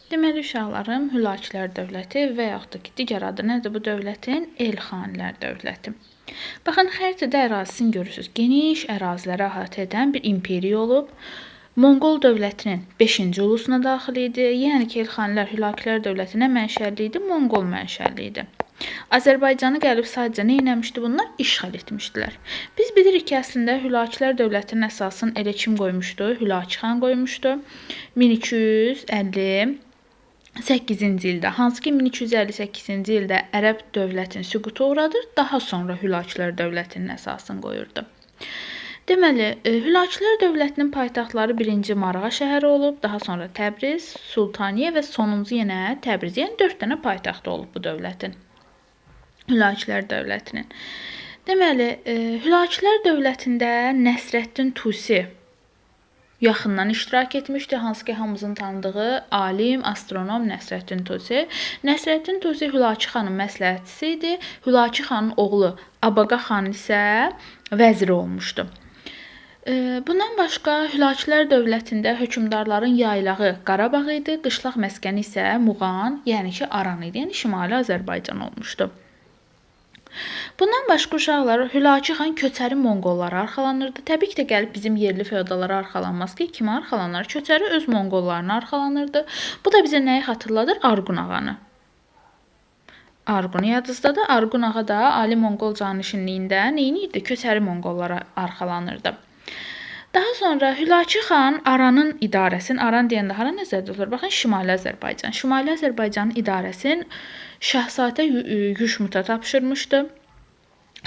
Deməli, uşaqlarım, Hülakülər dövləti və yaxud da ki, digər adı nədir bu dövlətin? Elxanilər dövləti. Baxın, xəritədə ərazisini görürsünüz. Geniş əraziləri əhatə edən bir imperiya olub. Monqol dövlətinin 5-ci ulusuna daxil idi. Yəni ki, Elxanilər Hülakülər dövlətinə mənşəli idi, Monqol mənşəli idi. Azərbaycanı gəlib sadəcə nə etmişdi bunlar? İşğal etmişdilər. Biz bilirik ki, əslində Hülakülər dövlətinin əsasını elə kim qoymuşdu? Hülakü xan qoymuşdu. 1258-ci ildə, hansı ki 1258-ci ildə Ərəb dövlətinin süquta uğradır, daha sonra Hülakülər dövlətinin əsasını qoyurdu. Deməli, Hülakülər dövlətinin paytaxtları 1-ci Marağa şəhəri olub, daha sonra Təbriz, Sultaniyə və sonuncu yenə Təbriz. Yəni 4 dənə paytaxtı olub bu dövlətin. Hülakülər dövlətinin. Deməli, Hülakülər dövlətində Nəsrəddin Tusi yaxından iştirak etmişdi, hansı ki hamımızın tanıdığı alim, astronom Nəsrəddin Tusi. Nəsrəddin Tusi Hülakü xanın məsləhətçisi idi. Hülakü xanın oğlu Abaqa xan isə vəzir olmuşdu. Bundan başqa Hülakülər dövlətində hökmdarların yaylağı Qarabağ idi, qışlaq məskəni isə Muğan, yəni ki Aran idi, yəni Şimali Azərbaycan olmuşdu. Bundan başqa uşaqlar Hülakü xan köçəri Monqollara arxalanırdı. Təbii ki də gəlib bizim yerli feodallara arxalanmaz ki, kimə arxalanır? Köçəri öz Monqollarına arxalanırdı. Bu da bizə nəyi xatırladır? Arqun ağanı. Arqunu yadınızdadır. Arqun ağa da Ali Monqol canişinliyində neyinirdi? Köçəri Monqollara arxalanırdı. Daha sonra Hülakü xan Aranın idarəsini, Aran deyəndə hara nəzərdə tutulur? Baxın, Şimali Azərbaycan. Şimali Azərbaycanın idarəsini Şahzadə Yuşmuta tapşırmışdı.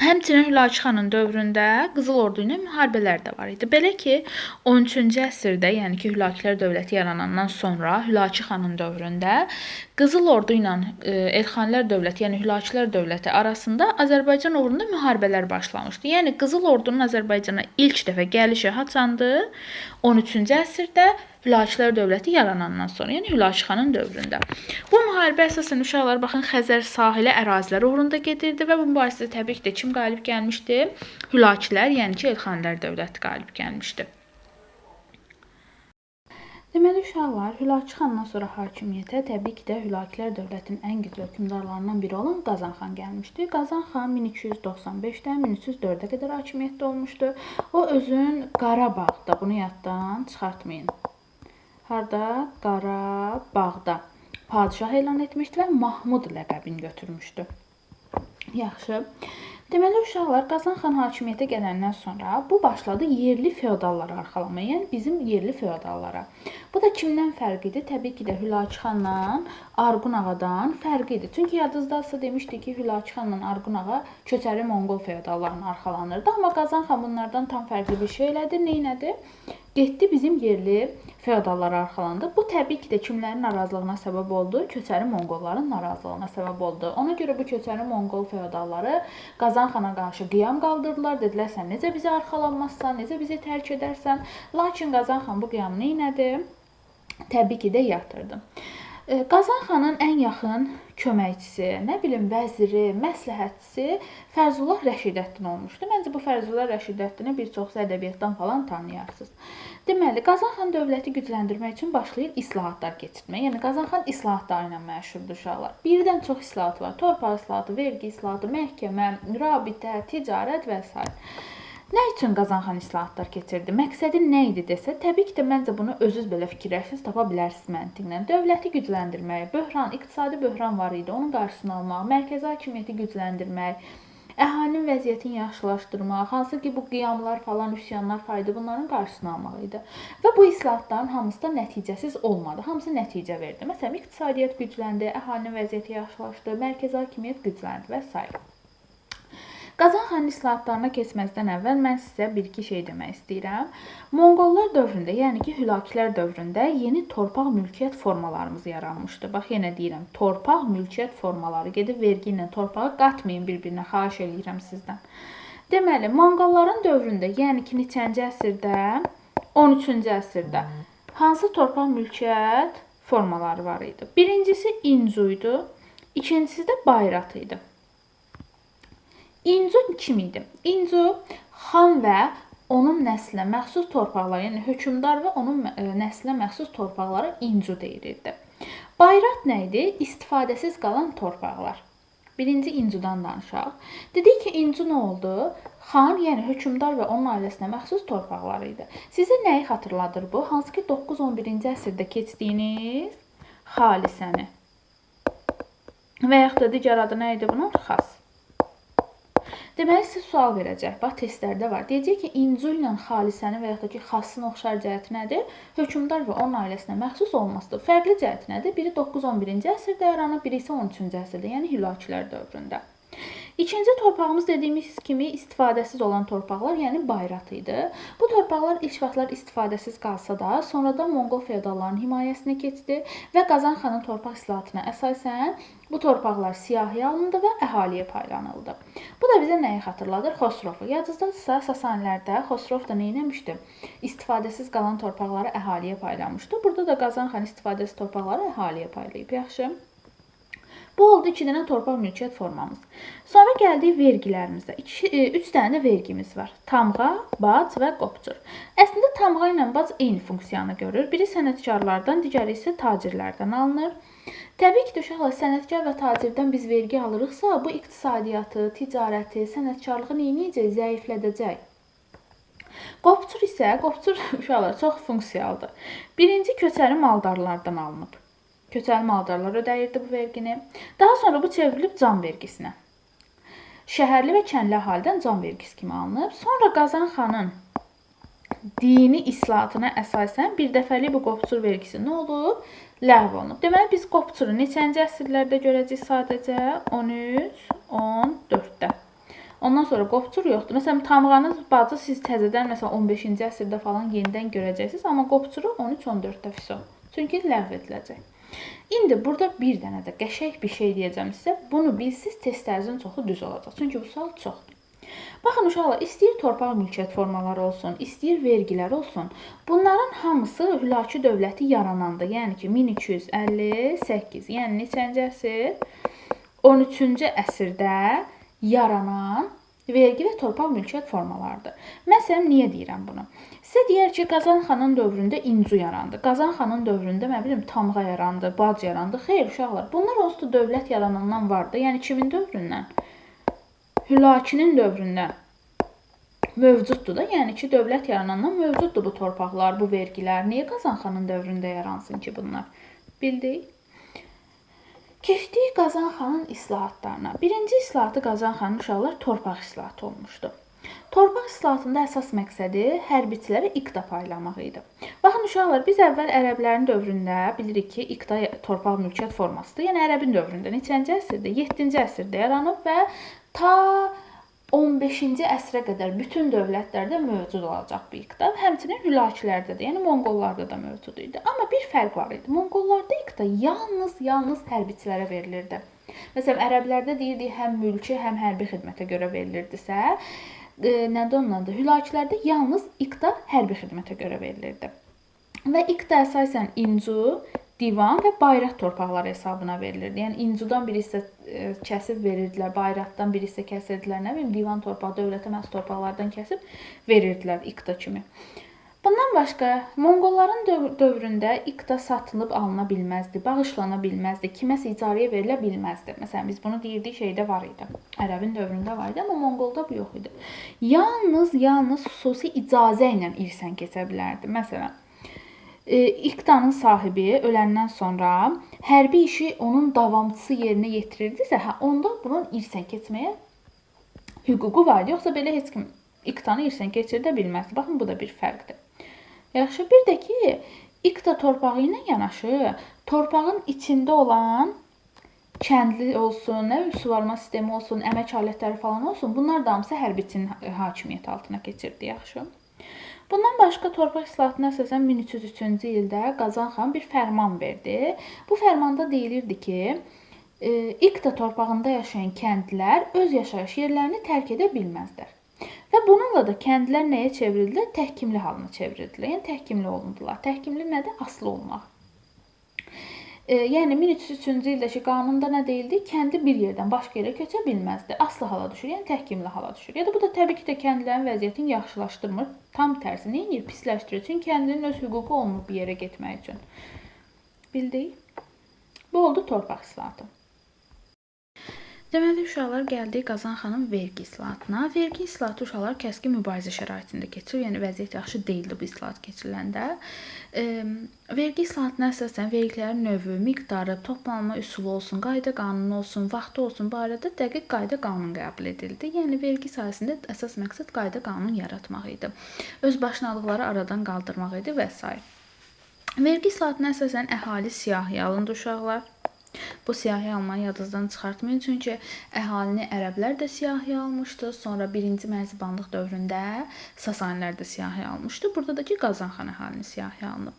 Həmçinin Hülakü xanın dövründə Qızıl Ordu ilə müharibələr də var idi. Belə ki, 13-cü əsrdə, yəni ki, Hülakülər dövləti yaranandan sonra Hülakü xanın dövründə Qızıl Ordu ilə Elxanilər dövləti, yəni Hülakülər dövləti arasında Azərbaycan uğrunda müharibələr başlamışdı. Yəni Qızıl Ordunun Azərbaycana ilk dəfə gəlişi haçandı? 13-cü əsrdə Hülakülər dövləti yaranandan sonra, yəni Hülakü xanın dövründə. Bu müharibə əsasən uşaqlar baxın Xəzər sahili əraziləri uğrunda gedirdi və bu mübarizədə təbii ki də kim qalib gəlmişdi? Hülakülər, yəni ki Elxanilər dövləti qalib gəlmişdi. Deməli uşaqlar, Hülakü xandan sonra hakimiyyətə təbii ki də Hülakülər dövlətinin ən güclü hökmdarlarından biri olan Qazan xan gəlmişdi. Qazan xan 1295-dən 1304-ə qədər hakimiyyətdə olmuşdu. O özün Qarabağda, bunu yaddan çıxartmayın. Harda? Qarabağda padişah elan etmişdi və Mahmud ləqəbini götürmüşdü. Yaxşı. Deməli uşaqlar, Qazan xan hakimiyyətə gələndən sonra bu başladı yerli feodallara arxalamaya, yəni bizim yerli feodallara. Bu da kimdən fərqi idi? Təbii ki də Hülakü xanla Arqun ağadan fərqi idi. Çünki yadınızdadsa demişdik ki, Hülakü xanla Arqun ağa köçəri Monqol feodallarına arxalanırdı. Amma Qazan xan bunlardan tam fərqli bir şey elədi. Neynədi? Getdi bizim yerli feodallara arxalandı. Bu təbii ki də kimlərin narazılığına səbəb oldu? Köçəri Monqolların narazılığına səbəb oldu. Ona görə bu köçəri Monqol feodalları Qazan xana qarşı qiyam qaldırdılar. Dedilər, sən necə bizə arxalanmazsan, necə bizi tərk edərsən. Lakin Qazan xan bu qiyamı neynədi? Təbii ki də yatırdı. Qazan xanın ən yaxın köməkçisi, nə bilim vəziri, məsləhətçisi Fərzullah Rəşidəddin olmuşdu. Məncə bu Fərzullah Rəşidəddini bir çox ədəbiyyatdan falan tanıyarsınız. Deməli, Qazan xan dövləti gücləndirmək üçün başlayır islahatlar keçirməyə. Yəni Qazan xan islahatları ilə məşhurdur uşaqlar. Birdən çox islahat var. Torpaq islahatı, vergi islahatı, məhkəmə, rabitə, ticarət və s. Nə üçün Qazan xan islahatlar keçirdi? Məqsədi nə idi desə, təbii ki də məncə bunu özünüz belə fikirləşsiniz, tapa bilərsiniz məntiqlə. Dövləti gücləndirmək, böhran, iqtisadi böhran var idi, onun qarşısını almaq, mərkəzi hakimiyyəti gücləndirmək, əhalinin vəziyyətini yaxşılaşdırmaq, hansı ki bu qiyamlar falan, üsyanlar fayda bunların qarşısını almaq idi. Və bu islahatların hamısı da nəticəsiz olmadı. Hamısı nəticə verdi. Məsələn, iqtisadiyyat gücləndi, əhalinin vəziyyəti yaxşılaşdı, mərkəzi hakimiyyət gücləndi və s. Qazan xanın islahatlarına keçməzdən əvvəl mən sizə bir-iki şey demək istəyirəm. Monqollar dövründə, yəni ki Hülakülər dövründə yeni torpaq mülkiyyət formalarımız yaranmışdı. Bax, yenə deyirəm, torpaq mülkiyyət formaları. Gedib vergi ilə torpağı qatmayın bir-birinə, xahiş edirəm sizdən. Deməli, Monqolların dövründə, yəni ki neçənci əsrdə, 13-cü əsrdə hansı torpaq mülkiyyət formaları var idi? Birincisi İncu idi, ikincisi də Bayrat idi. İncu kim idi? İncu xan və onun nəslinə məxsus torpaqlar, yəni hökmdar və onun nəslinə məxsus torpaqlara İncu deyilirdi. Bayrat nə idi? İstifadəsiz qalan torpaqlar. Birinci İncudan danışaq. Dedik ki, İncu nə oldu? Xan, yəni hökmdar və onun ailəsinə məxsus torpaqlar idi. Sizə nəyi xatırladır bu? Hansı ki 9-11-ci əsrdə keçdiyiniz xalisəni. Və yaxud da digər adı nə idi bunun? Xas. Deməli, sizə sual verəcək. Bax, testlərdə var. Deyəcək ki, İncu ilə xalisəni və yaxud da ki, xasın oxşar cəhəti nədir? Hökmdar və onun ailəsinə məxsus olmasıdır. Fərqli cəhəti nədir? Biri 9-11-ci əsrdə yaranıb, biri isə 13-cü əsrdə, yəni Hülakülər dövründə. İkinci torpağımız dediyimiz kimi istifadəsiz olan torpaqlar, yəni Bayrat idi. Bu torpaqlar ilk vaxtlar istifadəsiz qalsa da, sonradan Monqol feodallarının himayəsinə keçdi və Qazan xanın torpaq islahatına əsasən bu torpaqlar siyahıya alındı və əhaliyə paylanıldı. Bu da bizə nəyi xatırladır? Xosrovu. Yadınızdadırsa, Sasanilərdə Xosrov da nə etmişdi? İstifadəsiz qalan torpaqları əhaliyə paylamışdı. Burada da Qazan xan istifadəsiz torpaqları əhaliyə paylayıb. Yaxşı. Bu oldu 2 dənə torpaq mülkiyyət formamız. Sonra gəldik vergilərimizə. 3 dənə də vergimiz var. Tamğa, bac və qopçur. Əslində tamğa ilə bac eyni funksiyanı görür. Biri sənətkarlardan, digəri isə tacirlərdən alınır. Təbii ki, uşaqlar, sənətkar və tacirdən biz vergi alırıqsa, bu iqtisadiyyatı, ticarəti, sənətkarlığı neyniyəcək? Zəiflədəcək. Qopçur isə, uşaqlar, çox funksiyalıdır. Birinci köçəri maldarlardan alınıb. Köçəri maldarlar ödəyirdi bu vergini. Daha sonra bu çevrilib can vergisinə. Şəhərli və kəndli əhalidən can vergisi kimi alınıb. Sonra Qazan xanın dini islahatına əsasən bir dəfəlik bu qopçur vergisi nə olub? Ləğv olunub. Deməli, biz qopçuru neçənci əsrlərdə görəcəyik sadəcə? 13, 14-də. Ondan sonra qopçur yoxdur. Məsələn, tamğanın bacı siz təzədən, məsələn, 15-ci əsrdə falan yenidən görəcəksiniz. Amma qopçuru 13-14-də fiso. Çünki ləğv ediləcək. İndi burada bir dənə də qəşəng bir şey deyəcəm sizə. Bunu bilsiz, testlərinizin çoxu düz olacaq. Çünki bu sual çoxdur. Baxın uşaqlar, istəyir torpaq mülkiyyət formaları olsun, istəyir vergilər olsun. Bunların hamısı Hülaki dövləti yarananda, yəni ki 1258, yəni neçənci əsr? 13-cü əsrdə yaranan vergi və torpaq mülkiyyət formalarıdır. Məsələn, niyə deyirəm bunu? Sizə deyər ki, Qazan xanın dövründə İncu yarandı. Qazan xanın dövründə, mən bilmirəm, tamğa yarandı, bac yarandı. Xeyr, uşaqlar, bunlar onsuz da dövlət yaranandan vardı. Yəni kimin dövründən? Hülakinin dövründən mövcuddur da. Yəni ki, dövlət yaranandan mövcuddur bu torpaqlar, bu vergilər. Niyə Qazan xanın dövründə yaransın ki bunlar? Bildik. Keçdik Qazan xanın islahatlarına. Birinci islahatı Qazan xanın uşaqlar torpaq islahatı olmuşdu. Torpaq islahatında əsas məqsədi hərbiçilərə iqta paylamaq idi. Baxın uşaqlar, biz əvvəl ərəblərin dövründə bilirik ki, iqta torpaq mülkiyyət formasıdır. Yəni ərəbin dövründə neçənci əsrdə? 7-ci əsrdə yaranıb və ta 15-ci əsrə qədər bütün dövlətlərdə mövcud olacaq bu iqta. Həmçinin Hülakilərdə də, yəni Monqollarda da mövcud idi. Amma bir fərq var idi. Monqollarda iqta yalnız hərbiçilərə verilirdi. Məsələn, ərəblərdə deyirdik, həm mülki, həm hərbi xidmətə görə verilirdisə, nədir onun adı? Hülakilərdə yalnız iqta hərbi xidmətə görə verilirdi. Və iqta əsasən İncu, divan və Bayrat torpaqları hesabına verilirdi. Yəni İncudan biri isə kəsib verirdilər, Bayratdan biri isə kəsirdilər, nə bilim, divan torpağı, dövlətə məxsus torpaqlardan kəsib verirdilər iqta kimi. Bundan başqa, Monqolların dövründə iqta satılıb alına bilməzdi, bağışlana bilməzdi, kiməsə icarəyə verilə bilməzdi. Məsələn, biz bunu deyirdik, şeydə var idi, ərəbin dövründə var idi, amma Monqolda bu yox idi. Yalnız xüsusi icazə ilə irsən keçə bilərdi. Məsələn, iqtanın sahibi öləndən sonra hərbi işi onun davamçısı yerinə yetirirdisə, onda bunun irsən keçməyə hüququ var idi. Yoxsa belə heç kim iqtanı irsən keçirdə bilməzdi. Baxın, bu da bir fərqdir. Yaxşı, bir də ki, iqta torpağı ilə yanaşı, torpağın içində olan kəndli olsun, nə bilim, suvarma sistemi olsun, əmək alətləri falan olsun, bunlar da hamısı hərbiçinin hakimiyyəti altına keçirdi, yaxşı. Bundan başqa torpaq islahatına əsasən 1303-cü ildə Qazan xan bir fərman verdi. Bu fərmanda deyilirdi ki, iqta torpağında yaşayan kəndlilər öz yaşayış yerlərini tərk edə bilməzlər. Və bununla da kəndlilər nəyə çevrildilər? Təhkimli halına çevrildilər. Yəni təhkimli olundular. Təhkimli nədir? Asılı olmaq. Yəni 1303-cü ildəki qanunda nə deyildi? Kəndli bir yerdən başqa yerə köçə bilməzdi. Asılı hala düşür, yəni təhkimli hala düşür. Ya da bu da təbii ki də kəndlilərin vəziyyətini yaxşılaşdırmır. Tam tərsi, nə edir? Pisləşdirir. Çünki kəndlinin öz hüququ olmur bir yerə getmək üçün. Bildik? Bu oldu torpaq islahatı. Deməli, uşaqlar gəldik Qazan xanın vergi islahatına. Vergi islahatı uşaqlar kəskin mübarizə şəraitində keçirir. Yəni vəziyyət yaxşı deyildi bu islahat keçiriləndə. Vergi islahatına əsasən vergilərin növü, miqdarı, toplanma üsulu olsun, qayda qanunu olsun, vaxtı olsun barədə dəqiq qayda qanun qəbul edildi. Yəni vergi sahəsində əsas məqsəd qayda qanun yaratmaq idi. Özbaşınalıqları aradan qaldırmaq idi və s. Vergi islahatına əsasən əhali siyahıya alındı uşaqlar. Bu siyahıya almayı yadınızdan çıxartmayın, çünki əhalini ərəblər də siyahıya almışdı. Sonra 1-ci Mərzibanlıq dövründə Sasanilər də siyahıya almışdı. Burada da ki, Qazan xan əhalini siyahıya alınıb.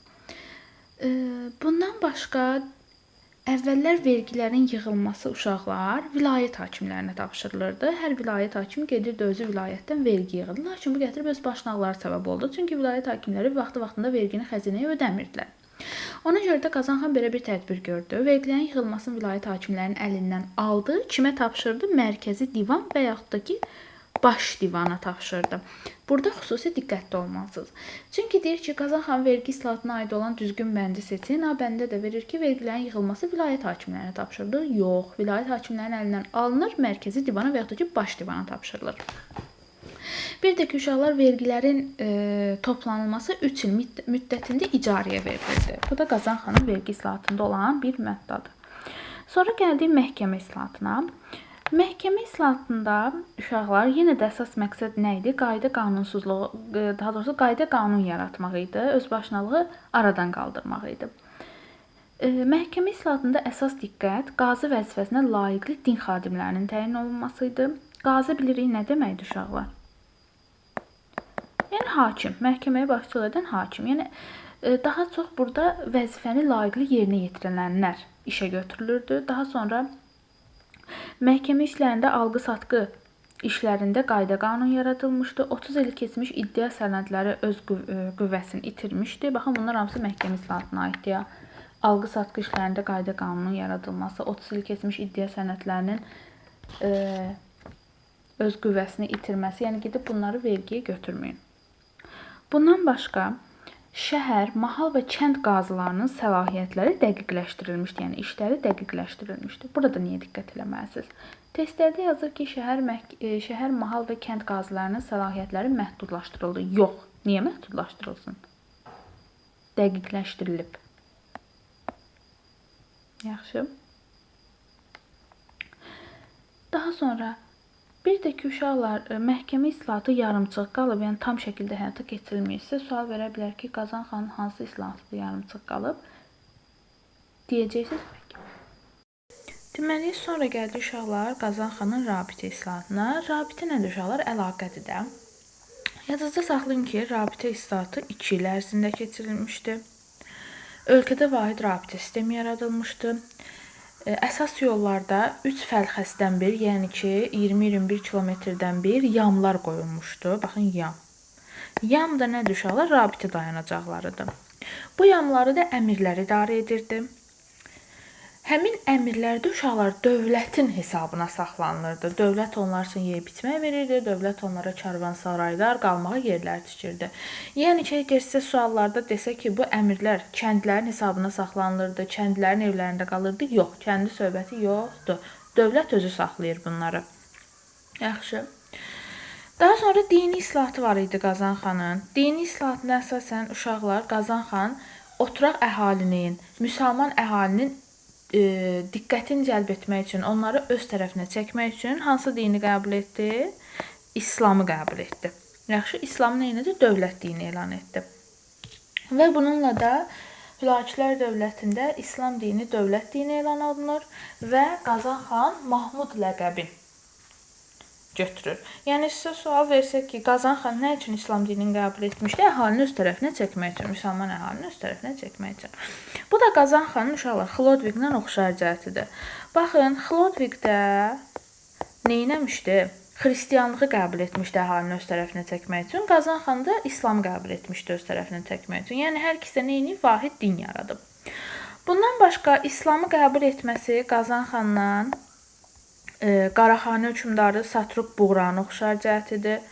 Bundan başqa əvvəllər vergilərin yığılması uşaqlar vilayət hakimlərinə tapşırılırdı. Hər vilayət hakimi gedirdi özü vilayətdən vergi yığırdı. Lakin bu gətirib öz başınaqları səbəb oldu. Çünki vilayət hakimləri vaxtında vergini xəzinəyə ödəmirdilər. Ona görə də Qazan xan belə bir tədbir gördü. Vergilərin yığılmasını vilayət hakimlərinin əlindən aldı. Kimə tapşırdı? Mərkəzi divan və yaxud da ki, baş divana tapşırdı. Burada xüsusi diqqətli olmalısınız. Çünki deyir ki, Qazan xan vergi islahatına aid olan düzgün bəndi seçin. Bəndə də verir ki, vergilərin yığılması vilayət hakimlərinə tapşırılır. Yox, vilayət hakimlərinin əlindən alınır, mərkəzi divana və yaxud da ki, baş divana tapşırılır. Bir də ki, uşaqlar vergilərin toplanılması 3 il müddətində icarəyə verilirdi. Bu da Qazan xanın vergi islahatında olan bir məddadır. Sonra gəldik məhkəmə islahatına. Məhkəmə islahatında uşaqlar yenə də əsas məqsəd nə idi? Qayda qanunsuzluğu, daha doğrusu qayda qanun yaratmaq idi, özbaşınalığı aradan qaldırmaq idi. Məhkəmə islahatında əsas diqqət qazı vəzifəsinə layiqli din xadimlərinin təyin olunması idi. Qazı bilirik nə deməkdir uşaqlar? Yəni hakim, məhkəməyə başçılıq edən hakim. Yəni daha çox burada vəzifəni layiqli yerinə yetirənlər işə götürülürdü. Daha sonra məhkəmə işlərində alqı-satqı işlərində qayda qanun yaradılmışdı. 30 il keçmiş iddia sənədləri öz qüvvəsini itirmişdi. Baxın, bunlar hamısı məhkəmə islahatına aiddir. Alqı-satqı işlərində qayda qanunun yaradılması, 30 il keçmiş iddia sənədlərinin öz qüvvəsini itirməsi, yəni gedib bunları vergiyə götürməyin. Bundan başqa, şəhər, mahal və kənd qazılarının səlahiyyətləri dəqiqləşdirilmişdi, yəni işləri dəqiqləşdirilmişdi. Burada niyə diqqət eləməlisiniz? Testlərdə yazır ki, şəhər, mahal və kənd qazılarının səlahiyyətləri məhdudlaşdırıldı. Yox, niyə məhdudlaşdırılsın? Dəqiqləşdirilib. Yaxşı. Daha sonra bir də ki, uşaqlar, məhkəmə islahatı yarımçıq qalıb, yəni tam şəkildə həyata keçirilməyirsə, sual verə bilər ki, Qazan xanın hansı islahatı yarımçıq qalıb? Deyəcəksiniz bəlkə. Deməli, sonra gəldi uşaqlar Qazan xanın rabitə islahatına. Rabitə nədir uşaqlar? Əlaqədir də. Yadınızda saxlayın ki, rabitə islahatı 2 il ərzində keçirilmişdi. Ölkədə vahid rabitə sistemi yaradılmışdı. Əsas yollarda 3 fəlxəsdən bir, yəni ki, 20-21 kilometrdən bir yamlar qoyulmuşdu. Baxın, yam. Yam da nədir uşaqlar? Rabitə dayanacaqlarıdır. Bu yamları da əmirlər idarə edirdi. Həmin əmirlərdə uşaqlar dövlətin hesabına saxlanılırdı. Dövlət onlar üçün yeyib içmək verirdi, dövlət onlara karvansaraylar, qalmağa yerlər tikirdi. Yəni ki, əgər sizə suallarda desə ki, bu əmirlər kəndlərin hesabına saxlanılırdı, kəndlərin evlərində qalırdı, yox, kəndi söhbəti yoxdur. Dövlət özü saxlayır bunları. Yaxşı. Daha sonra dini islahatı var idi Qazan xanın. Dini islahatına əsasən uşaqlar Qazan xan oturaq əhalinin, müsəlman əhalinin diqqətini cəlb etmək üçün, onları öz tərəfinə çəkmək üçün hansı dini qəbul etdi? İslamı qəbul etdi. Yaxşı, İslamı nə etdi? Dövlət dini elan etdi. Və bununla da Hülakülər dövlətində İslam dini dövlət dini elan olunur və Qazan xan Mahmud ləqəbin götürür. Yəni sizə sual versək ki, Qazan xan nə üçün İslam dinini qəbul etmişdi? Əhalini öz tərəfinə çəkmək üçün, müsəlman əhalini öz tərəfinə çəkmək üçün. Bu da Qazan xanın uşaqlar Xlodviqlə oxşar cəhətidir. Baxın, Xlodviqdə nə etmişdi? Xristianlığı qəbul etmişdi əhalini öz tərəfinə çəkmək üçün. Qazan xan da İslamı qəbul etmişdi öz tərəfinə çəkmək üçün. Yəni hər ikisi nə edib? Vahid din yaradıb. Bundan başqa İslamı qəbul etməsi Qazan xandan Qaraxani hökmdarı Satruq Buğranı oxşar cəhətidir.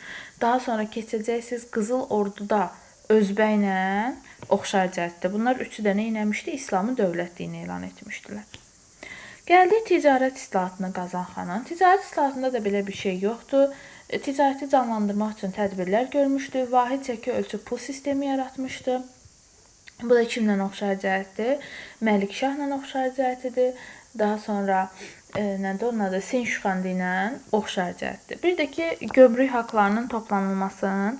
Daha sonra keçəcəksiniz Qızıl Orduda Özbəklə oxşar cəhətdir. Bunlar üçü də nə etmişdi? İslamı dövlət dini elan etmişdilər. Gəldik ticarət islahatına Qazanxanın. Ticarət islahatında da belə bir şey yoxdur. Ticarəti canlandırmaq üçün tədbirlər görmüşdü. Vahid çəki ölçü pul sistemi yaratmışdı. Bu da kimlə oxşar cəhətdir? Məlikşahla oxşar cəhətidir. Daha sonra nədir onun adı? Senşuxandı ilə oxşar cəhətdir. Bir də ki, gömrük haqlarının toplanılmasını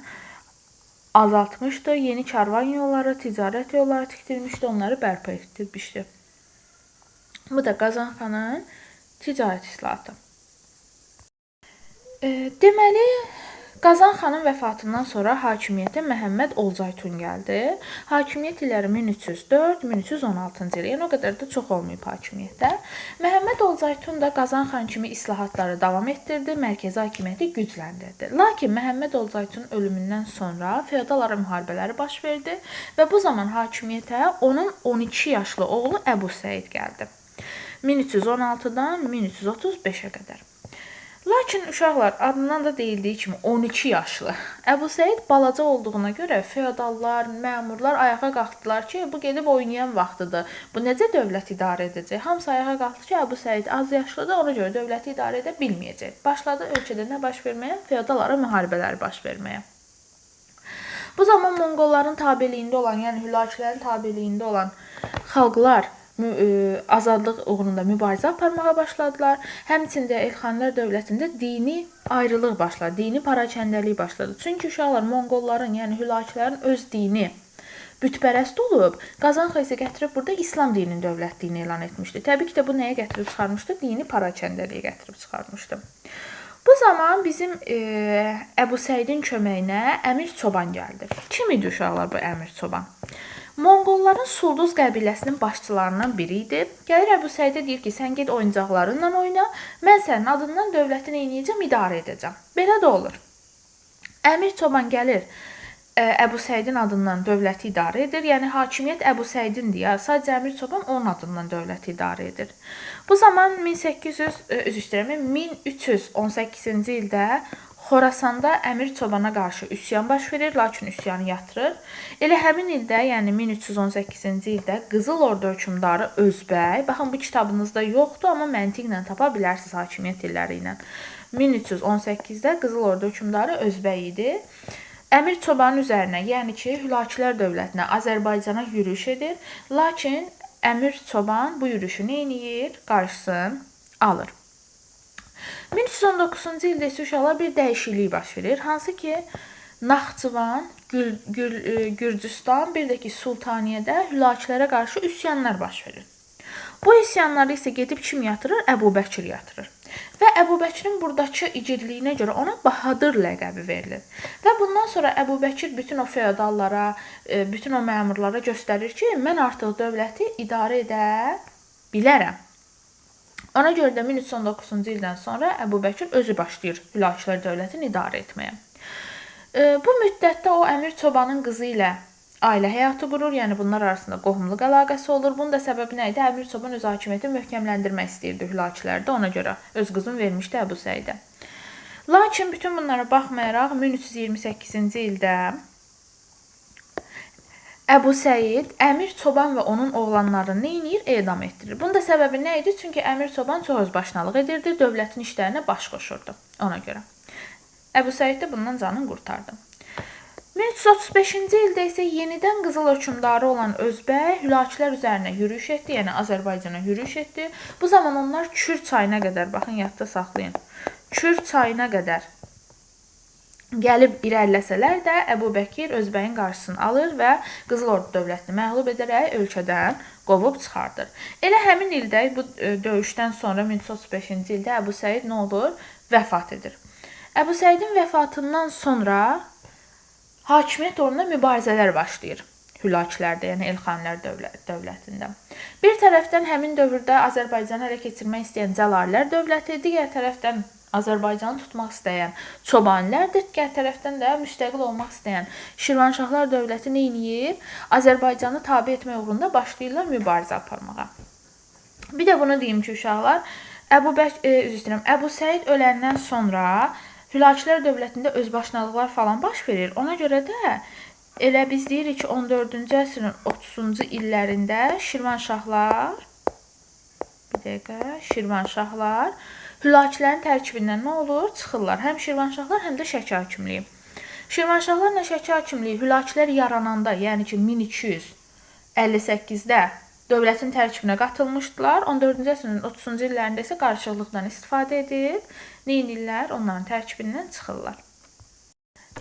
azaltmışdı. Yeni karvan yolları, ticarət yolları tikdirmişdi. Onları bərpa etdirmişdi. Bu da Qazanxanın ticarət islahatı. Deməli, Qazanxanın vəfatından sonra hakimiyyətə Məhəmməd Olcaytun gəldi. Hakimiyyət illəri 1304-1316-cı il. Yəni o qədər də çox olmayıb hakimiyyətdə. Məhəmməd Olcaytun da Qazanxan kimi islahatları davam etdirdi, mərkəzi hakimiyyəti gücləndirdi. Lakin Məhəmməd Olcaytunun ölümündən sonra feodal ara müharibələri baş verdi və bu zaman hakimiyyətə onun 12 yaşlı oğlu Əbu Səid gəldi. 1316-dan 1335-ə qədər. Lakin uşaqlar, adından da deyildiyi kimi 12 yaşlı. Əbu Səid balaca olduğuna görə feodallar, məmurlar ayağa qalxdılar ki, bu gedib oynayan vaxtıdır. Bu necə dövlət idarə edəcək? Hamısı ayağa qalxdı ki, Əbu Səid az yaşlıdır, ona görə dövləti idarə edə bilməyəcək. Başladı ölkədə nə baş verməyə? Feodal ara müharibələr baş verməyə. Bu zaman Monqolların tabeliyində olan, yəni Hülakilərin tabeliyində olan xalqlar azadlıq uğrunda mübarizə aparmağa başladılar. Həmçində Elxanilər dövlətində dini ayrılıq başladı, dini parakəndəlik başladı. Çünki uşaqlar Monqolların, yəni Hülakilərin öz dini bütpərəst olub, Qazanxa isə gətirib burada İslam dininin dövlətliyi elan etmişdi. Təbii ki də bu nəyə gətirib çıxarmışdı? Dini parakəndəliyə gətirib çıxarmışdı. Bu zaman bizim Əbu Səidin köməyinə Əmir Çoban gəldi. Kim idi uşaqlar bu Əmir Çoban? Monqolların Sulduz qəbiləsinin başçılarından biri idi. Gəlir Əbu Səidə deyir ki, sən get oyuncaqlarınla oyna, mən sənin adından dövlətini eləyəcəm, idarə edəcəm. Belə də olur. Əmir Çoban gəlir Əbu Səidin adından dövləti idarə edir. Yəni hakimiyyət Əbu Səidindir ya, sadəcə Əmir Çoban onun adından dövləti idarə edir. Bu zaman 1318-ci ildə Xorasanda Əmir Çobana qarşı üsyan baş verir, lakin üsyanı yatırır. Elə həmin ildə, yəni 1318-ci ildə Qızıl Ordu hökmdarı Özbəy, baxın bu kitabınızda yoxdur, amma məntiqlə tapa bilərsiniz hakimiyyət illəri ilə. 1318-də Qızıl Ordu hökmdarı Özbəy idi. Əmir Çobanın üzərinə, yəni ki, Hülakilər dövlətinə, Azərbaycana yürüyüş edir, lakin Əmir Çoban bu yürüyüşü nə edir? Qarşısını alır. 1319-cu ildə isə uşaqlar bir dəyişiklik baş verir. Hansı ki, Naxçıvan, Gürcüstan, bir də ki, Sultaniyyədə Hülakilərə qarşı üsyanlar baş verir. Bu üsyanları isə gedib kim yatırır? Əbu Bəkir yatırır. Və Əbu Bəkirin buradakı igidliyinə görə ona Bahadır ləqəbi verilir. Və bundan sonra Əbu Bəkir bütün o feodallara, bütün o məmurlara göstərir ki, mən artıq dövləti idarə edə bilərəm. Ona görə də 1319-cu ildən sonra Əbu Bəkir özü başlayır Hülakilər dövlətini idarə etməyə. Bu müddətdə o Əmir Çobanın qızı ilə ailə həyatı qurur, yəni bunlar arasında qohumluq əlaqəsi olur. Bunun da səbəbi nə idi? Əmir Çoban öz hakimiyyəti möhkəmləndirmək istəyirdi Hülakilərdə, ona görə öz qızını vermişdi Əbu Səidə. Lakin bütün bunlara baxmayaraq 1328-ci ildə Əbu Səid Əmir Çoban və onun oğlanlarını nə edir? Edam etdirir. Bunun da səbəbi nə idi? Çünki Əmir Çoban çox özbaşınalıq edirdi, dövlətin işlərinə baş qoşurdu ona görə. Əbu Səid də bundan canını qurtardı. 1335-ci ildə isə yenidən Qızıl hökmdarı olan Özbəy Hülakilər üzərinə yürüyüş etdi, yəni Azərbaycana yürüyüş etdi. Bu zaman onlar Kür çayına qədər, baxın yadda saxlayın, Kür çayına qədər gəlib irəliləsələr də Əbu Bəkir Özbəyin qarşısını alır və Qızıl Ordu dövlətini məğlub edərək ölkədən qovub çıxardır. Elə həmin ildə bu döyüşdən sonra 1335-ci ildə Əbu Səid nə olur? Vəfat edir. Əbu Səidin vəfatından sonra hakimiyyət uğrunda mübarizələr başlayır Hülakilərdə, yəni Elxanilər dövlətində. Bir tərəfdən həmin dövrdə Azərbaycanı ələ keçirmək istəyən Cəlalilər dövləti, digər tərəfdən Azərbaycanı tutmaq istəyən Çobanilər, digər tərəfdən də müstəqil olmaq istəyən Şirvanşahlar dövləti nə edir? Azərbaycanı tabe etmək uğrunda başlayırlar mübarizə aparmağa. Bir də bunu deyim ki, uşaqlar, Əbu Səid öləndən sonra Hülakilər dövlətində özbaşınalıqlar falan baş verir. Ona görə də elə biz deyirik ki, 14-cü əsrin 30-cu illərində Şirvanşahlar, bir dəqiqə. Şirvanşahlar Hülakilərin tərkibindən nə olur? Çıxırlar. Həm Şirvanşahlar, həm də Şəki hakimliyi. Şirvanşahlarla Şəki hakimliyi Hülakilər yarananda, yəni ki 1258-də dövlətin tərkibinə qatılmışdılar. 14-cü əsrin 30-cu illərində isə qarşılıqdan istifadə edib neynirlər? Onların tərkibindən çıxırlar.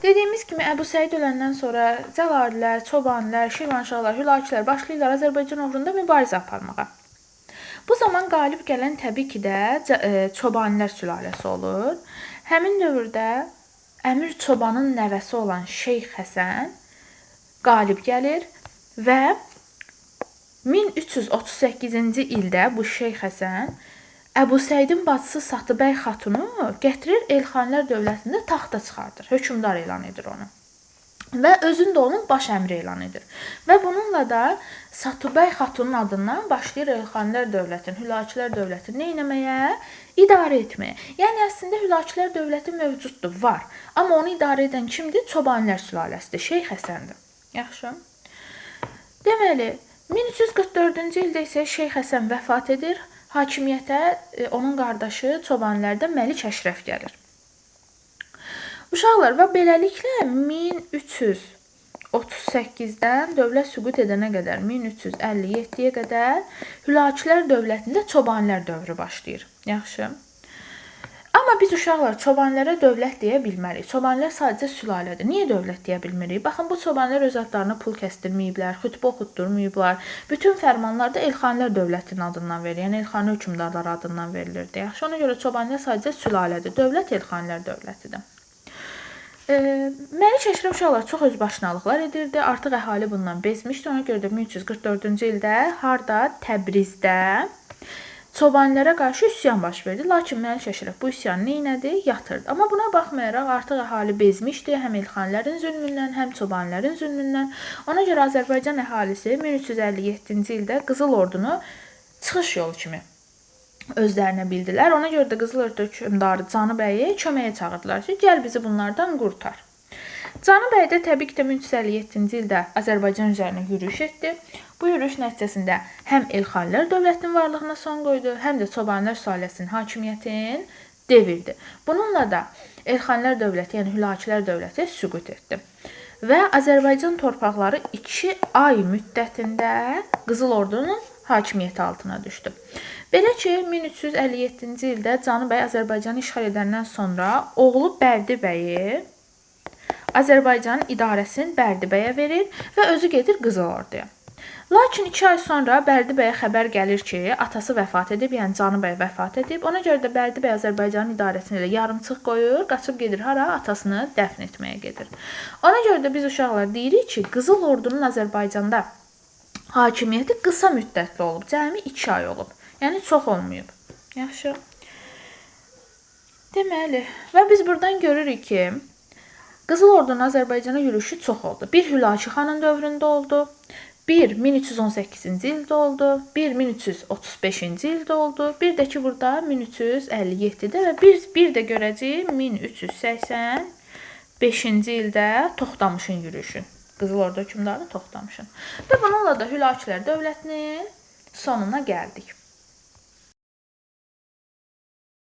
Dediyimiz kimi Əbu Səid öləndən sonra Cəlalilər, Çobanilər, Şirvanşahlar, Hülakilər başlayırlar Azərbaycan uğrunda mübarizə aparmağa. Bu zaman qalib gələn təbii ki də Çobanilər sülaləsi olur. Həmin dövrdə Əmir Çobanın nəvəsi olan Şeyx Həsən qalib gəlir və 1338-ci ildə bu Şeyx Həsən Əbu Səidin bacısı Satıbəy xatunu gətirir Elxanilər dövlətində taxta çıxardır. Hökmdar elan edir onu. Və özünü də onun baş əmri elan edir. Və bununla da Satıbəy xatunun adından başlayır Elxanilər dövlətini, Hülakilər dövlətini nə etməyə? İdarə etməyə. Yəni əslində Hülakilər dövləti mövcuddur, var. Amma onu idarə edən kimdir? Çobanilər sülaləsidir, Şeyx Həsəndir. Yaxşı. Deməli, 1344-cü ildə isə Şeyx Həsən vəfat edir. Hakimiyyətə onun qardaşı Çobanlərdən Məlik Əşrəf gəlir. Uşaqlar, və beləliklə 1338-dən dövlət süqut edənə qədər 1357-yə qədər Hülakilər dövlətində Çobanilər dövrü başlayır. Yaxşı. Amma biz uşaqlar Çobanlara dövlət deyə bilmərik. Çobanlar sadəcə sülalədir. Niyə dövlət deyə bilmirik? Baxın, bu Çobanlar öz adlarına pul kəsdirməyiblər, xütbə oxutdurmayıblar. Bütün fərmanlar da Elxanilər dövlətinin adından verilir. Yəni Elxani hökmdarları adından verilirdi. Yaxşı, ona görə Çobanlar sadəcə sülalədir. Dövlət Elxanilər dövlətidir. Məlik Əşrəf uşaqlar çox özbaşınalıqlar edirdi. Artıq əhali bundan bezmişdi. Ona görə də 1344-cü ildə harda? Təbrizdə Çobanlara qarşı üsyan baş verdi. Lakin Məlik Əşrəf bu üsyanı neynədi? Yatırdı. Amma buna baxmayaraq artıq əhali bezmişdi. Həm Elxanilərin zülmündən, həm Çobanların zülmündən. Ona görə Azərbaycan əhalisi 1357-ci ildə Qızıl Ordunu çıxış yolu kimi özlərinə bildilər. Ona görə də Qızıl Ordu hökmdarı Canı bəyi köməyə çağırdılar ki, gəl bizi bunlardan qurtar. Canı bəy də təbii ki də 1357-ci ildə Azərbaycan üzərinə yürüyüş etdi. Bu yürüyüş nəticəsində həm Elxanilər dövlətinin varlığına son qoydu, həm də Çobanlar sülaləsinin hakimiyyətini devirdi. Bununla da Elxanilər dövləti, yəni Hülakilər dövləti süqut etdi. Və Azərbaycan torpaqları 2 ay müddətində Qızıl Ordunun hakimiyyəti altına düşdü. Belə ki, 1357-ci ildə Canı bəy Azərbaycanı işğal edəndən sonra oğlu Bərdi bəyi Azərbaycanın idarəsini Bərdi bəyə verir və özü gedir Qızıl Orduya. Lakin 2 ay sonra Bərdi bəyə xəbər gəlir ki, atası vəfat edib, yəni Canı bəy vəfat edib. Ona görə də Bərdi bəy Azərbaycanın idarəsini elə yarımçıq qoyur, qaçıb gedir hara? Atasını dəfn etməyə gedir. Ona görə də biz uşaqlar deyirik ki, Qızıl Ordunun Azərbaycanda hakimiyyəti qısa müddətli olub, cəmi 2 ay olub. Yəni çox olmayıb. Yaxşı. Deməli, və biz buradan görürük ki, Qızıl Ordunun Azərbaycana yürüyüşü çox oldu. Bir Hülaki xanın dövründə oldu, bir 1318-ci ildə oldu, bir 1335-ci ildə oldu, bir də ki burada 1357-də və bir də görəcəyik 1385-ci ildə Toxtamışın yürüyüşü. Qızıl Ordu hökmdarı Toxtamışın. Və bununla da Hülakilər dövlətinin sonuna gəldik.